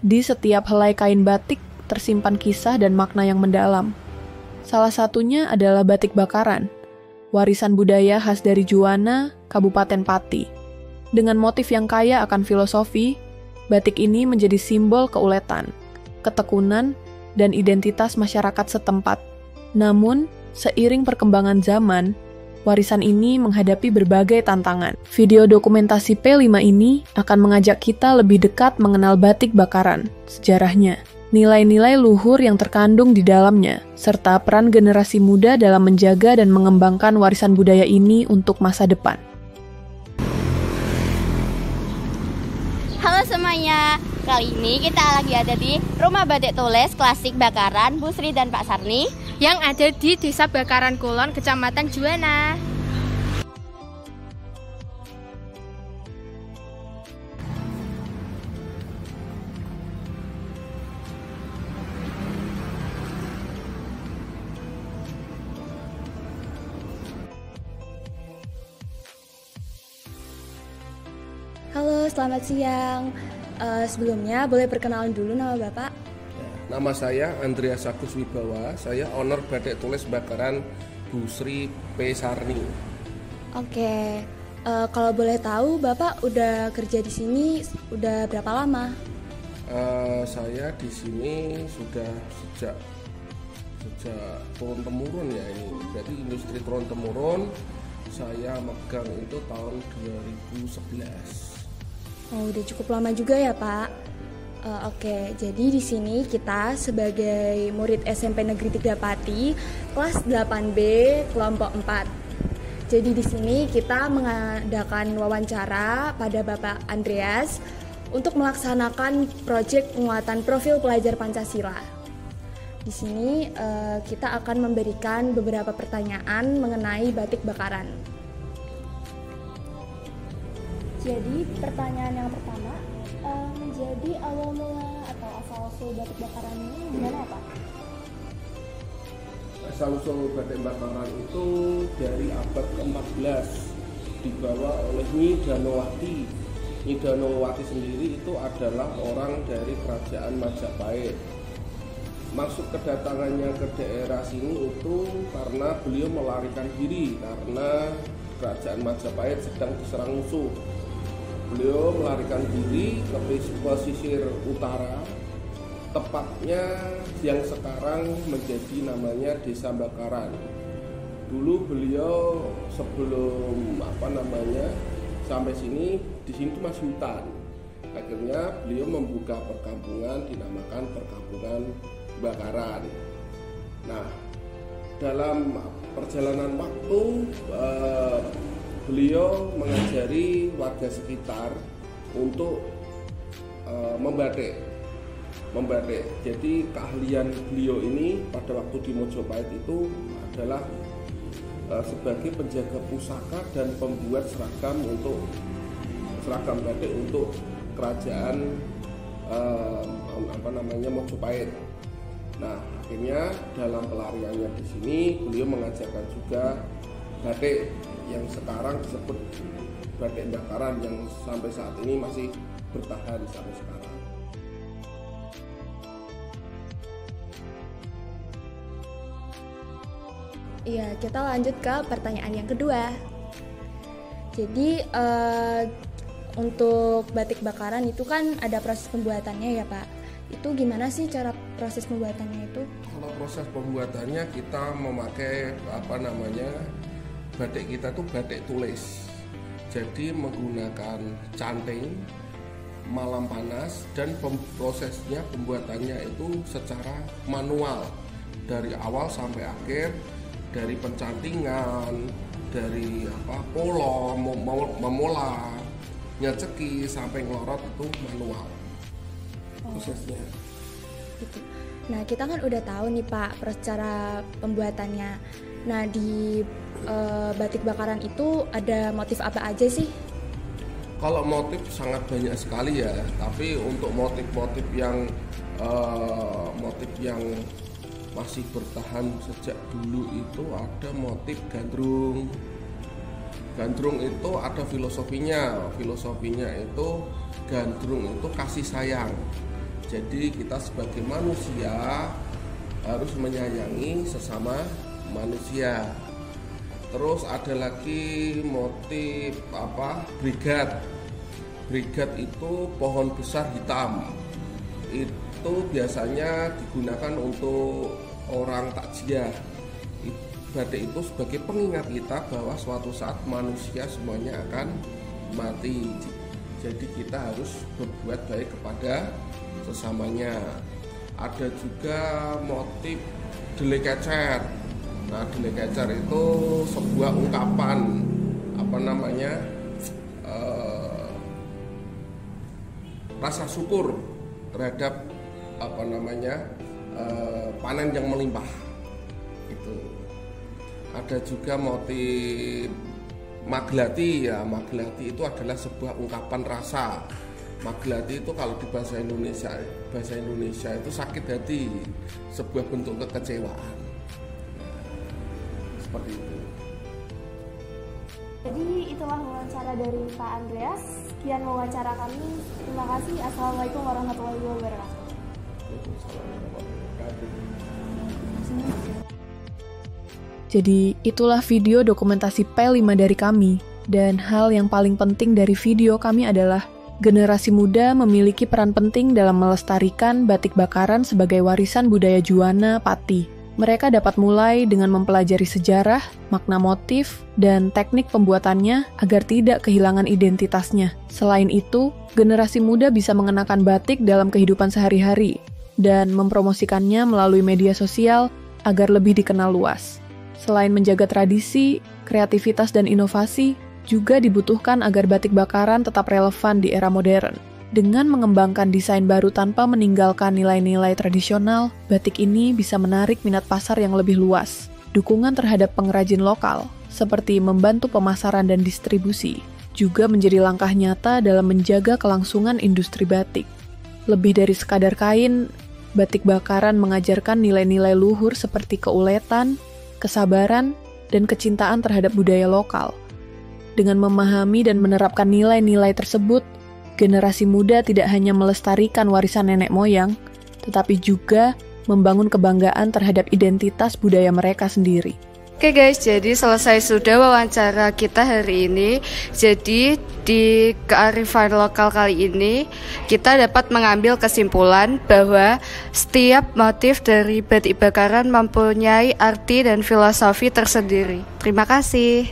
Di setiap helai kain batik tersimpan kisah dan makna yang mendalam. Salah satunya adalah batik bakaran, warisan budaya khas dari Juwana, Kabupaten Pati. Dengan motif yang kaya akan filosofi, batik ini menjadi simbol keuletan, ketekunan, dan identitas masyarakat setempat. Namun, seiring perkembangan zaman, warisan ini menghadapi berbagai tantangan. Video dokumentasi P5 ini akan mengajak kita lebih dekat mengenal batik bakaran, sejarahnya, nilai-nilai luhur yang terkandung di dalamnya, serta peran generasi muda dalam menjaga dan mengembangkan warisan budaya ini untuk masa depan. Halo semuanya, kali ini kita lagi ada di Rumah Batik Tulis Klasik Bakaran Bu Sri dan Pak Sarni yang ada di Desa Bakaran Kulon, Kecamatan Juwana. Halo, selamat siang. Sebelumnya boleh perkenalan dulu nama Bapak? Nama saya Andreas Agus Wibawa, saya owner Batik Tulis Bakaran Bu Sri P. Sarni. Oke, kalau boleh tahu Bapak udah kerja di sini udah berapa lama? Saya di sini sudah sejak turun temurun ya ini. Jadi industri turun temurun saya megang itu tahun 2011. Oh, udah cukup lama juga ya Pak. Oke, jadi di sini kita sebagai murid SMP Negeri 3 Pati kelas 8B kelompok 4. Jadi di sini kita mengadakan wawancara pada Bapak Andreas untuk melaksanakan proyek penguatan profil pelajar Pancasila. Di sini kita akan memberikan beberapa pertanyaan mengenai batik bakaran. Jadi pertanyaan yang pertama, menjadi awal mula atau asal-usul batik bakaran ini gimana Pak? Asal-usul batik bakaran itu dari abad ke-14 dibawa oleh Nyi Danowati. Nyi Danowati sendiri itu adalah orang dari kerajaan Majapahit. Maksud kedatangannya ke daerah sini itu karena beliau melarikan diri karena kerajaan Majapahit sedang diserang musuh. Beliau melarikan diri ke pesisir utara, tepatnya yang sekarang menjadi namanya Desa Bakaran. Dulu beliau sebelum sampai sini, di sini itu masih hutan. Akhirnya beliau membuka perkampungan dinamakan Perkampungan Bakaran. Nah, dalam perjalanan waktu beliau mengajari warga sekitar untuk membatik. Jadi keahlian beliau ini pada waktu di Mojopahit itu adalah sebagai penjaga pusaka dan pembuat seragam batik untuk kerajaan Mojopahit. Nah, akhirnya dalam pelariannya di sini beliau mengajarkan juga batik yang sekarang disebut batik bakaran yang sampai saat ini masih bertahan sampai sekarang. Iya, kita lanjut ke pertanyaan yang kedua. Jadi untuk batik bakaran itu kan ada proses pembuatannya ya Pak. Itu gimana sih cara proses pembuatannya itu? Kalau proses pembuatannya kita memakai batik kita tuh batik tulis. Jadi menggunakan canting, malam panas, dan prosesnya pembuatannya itu secara manual dari awal sampai akhir, dari pencantingan, dari polo, memola, nyeceki sampai ngelorot itu manual prosesnya. Gitu. Nah, kita kan udah tahu nih Pak cara pembuatannya. Nah, di batik bakaran itu ada motif apa aja sih? Kalau motif sangat banyak sekali ya, tapi untuk motif-motif yang masih bertahan sejak dulu itu ada motif gandrung. Gandrung itu ada filosofinya. Filosofinya itu gandrung itu kasih sayang. Jadi kita sebagai manusia harus menyayangi sesama manusia. Terus ada lagi motif brigad. Brigad itu pohon besar hitam. Itu biasanya digunakan untuk orang takziah. Batik itu sebagai pengingat kita bahwa suatu saat manusia semuanya akan mati. Jadi kita harus berbuat baik kepada sesamanya. Ada juga motif dele kecer. Nah, dele kecer itu sebuah ungkapan rasa syukur terhadap panen yang melimpah. Itu. Ada juga motif maglati ya. Maglati itu adalah sebuah ungkapan rasa. Maglati itu kalau di bahasa Indonesia itu sakit hati, sebuah bentuk kekecewaan. Seperti itu. Jadi itulah wawancara dari Pak Andreas. Sekian wawancara kami. Terima kasih. Assalamualaikum warahmatullahi wabarakatuh. Jadi itulah video dokumentasi P5 dari kami. Dan hal yang paling penting dari video kami adalah generasi muda memiliki peran penting dalam melestarikan batik bakaran sebagai warisan budaya Juwana Pati. Mereka dapat mulai dengan mempelajari sejarah, makna motif, dan teknik pembuatannya agar tidak kehilangan identitasnya. Selain itu, generasi muda bisa mengenakan batik dalam kehidupan sehari-hari dan mempromosikannya melalui media sosial agar lebih dikenal luas. Selain menjaga tradisi, kreativitas dan inovasi juga dibutuhkan agar batik bakaran tetap relevan di era modern. Dengan mengembangkan desain baru tanpa meninggalkan nilai-nilai tradisional, batik ini bisa menarik minat pasar yang lebih luas. Dukungan terhadap pengrajin lokal, seperti membantu pemasaran dan distribusi, juga menjadi langkah nyata dalam menjaga kelangsungan industri batik. Lebih dari sekadar kain, batik bakaran mengajarkan nilai-nilai luhur seperti keuletan, kesabaran, dan kecintaan terhadap budaya lokal. Dengan memahami dan menerapkan nilai-nilai tersebut, generasi muda tidak hanya melestarikan warisan nenek moyang, tetapi juga membangun kebanggaan terhadap identitas budaya mereka sendiri. Oke guys, jadi selesai sudah wawancara kita hari ini. Jadi di kearifan lokal kali ini kita dapat mengambil kesimpulan bahwa setiap motif dari batik bakaran mempunyai arti dan filosofi tersendiri. Terima kasih.